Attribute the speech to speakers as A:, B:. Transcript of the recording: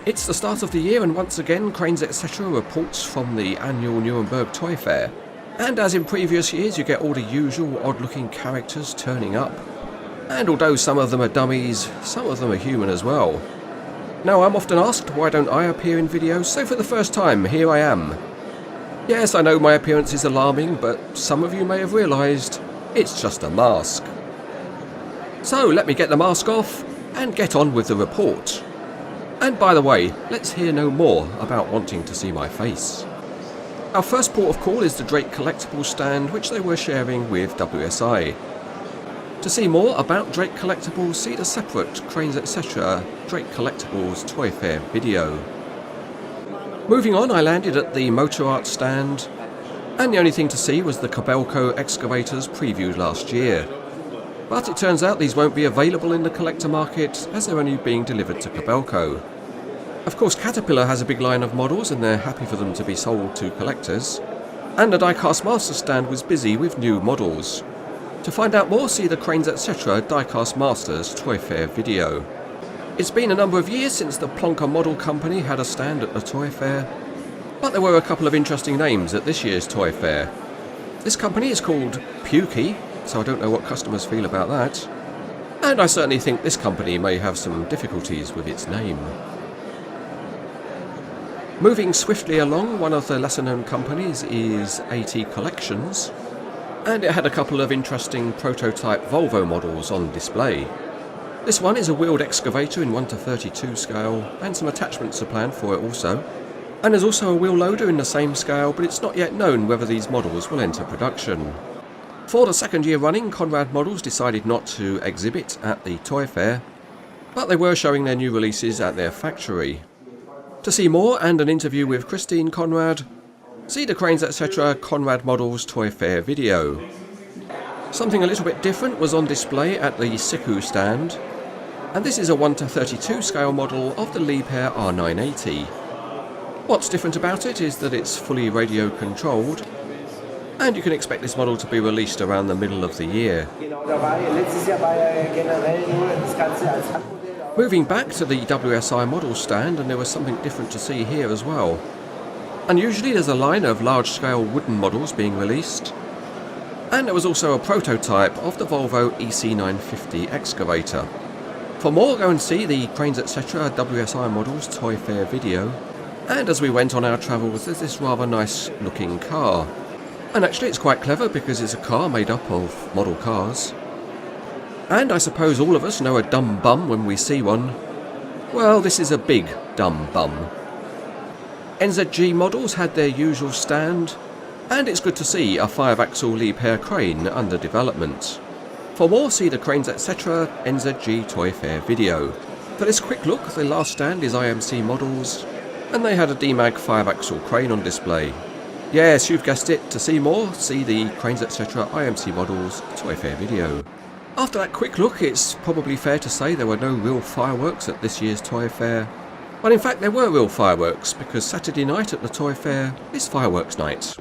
A: It's the start of the year and once again Cranes Etc. reports from the annual Nuremberg Toy Fair. And as in previous years you get all the usual odd looking characters turning up. And although some of them are dummies, some of them are human as well. Now I'm often asked why don't I appear in videos, so for the first time here I am. Yes, I know my appearance is alarming, but some of you may have realised it's just a mask. So let me get the mask off and get on with the report. And by the way, let's hear no more about wanting to see my face. Our first port of call is the Drake Collectibles stand, which they were sharing with WSI. To see more about Drake Collectibles, see the separate Cranes Etc. Drake Collectibles Toy Fair video. Moving on, I landed at the Motor Art stand, and the only thing to see was the Kobelco excavators previewed last year. But it turns out these won't be available in the collector market as they're only being delivered to Kobelco. Of course, Caterpillar has a big line of models and they're happy for them to be sold to collectors. And the Diecast Masters stand was busy with new models. To find out more, see the Cranes Etc. Diecast Masters Toy Fair video. It's been a number of years since the Plonker Model Company had a stand at the Toy Fair, but there were a couple of interesting names at this year's Toy Fair. This company is called Pukey, so I don't know what customers feel about that. And I certainly think this company may have some difficulties with its name. Moving swiftly along, one of the lesser known companies is AT Collections, and it had a couple of interesting prototype Volvo models on display. This one is a wheeled excavator in 1:32 scale, and some attachments are planned for it also. And there's also a wheel loader in the same scale, but it's not yet known whether these models will enter production. For the second year running, Conrad Models decided not to exhibit at the Toy Fair, but they were showing their new releases at their factory. To see more and an interview with Christine Conrad, see the Cranes Etc. Conrad Models Toy Fair video. Something a little bit different was on display at the Siku stand, and this is a 1:32 scale model of the Liebherr R980. What's different about it is that it's fully radio controlled, and you can expect this model to be released around the middle of the year. Moving back to the WSI Models stand, and there was something different to see here as well. Unusually there's a line of large-scale wooden models being released, and there was also a prototype of the Volvo EC950 excavator. For more, go and see the Cranes Etc. WSI Models Toy Fair video. And as we went on our travels, there's this rather nice looking car. And actually it's quite clever because it's a car made up of model cars. And I suppose all of us know a dumb bum when we see one. Well, this is a big dumb bum. NZG Models had their usual stand, and it's good to see a 5-axle Liebherr crane under development. For more, see the Cranes Etc. NZG Toy Fair video. For this quick look, the last stand is IMC Models, and they had a DMAG 5-axle crane on display. Yes, you've guessed it, to see more, see the Cranes Etc. IMC Models Toy Fair video. After that quick look, it's probably fair to say there were no real fireworks at this year's Toy Fair. Well, in fact there were real fireworks, because Saturday night at the Toy Fair is fireworks night.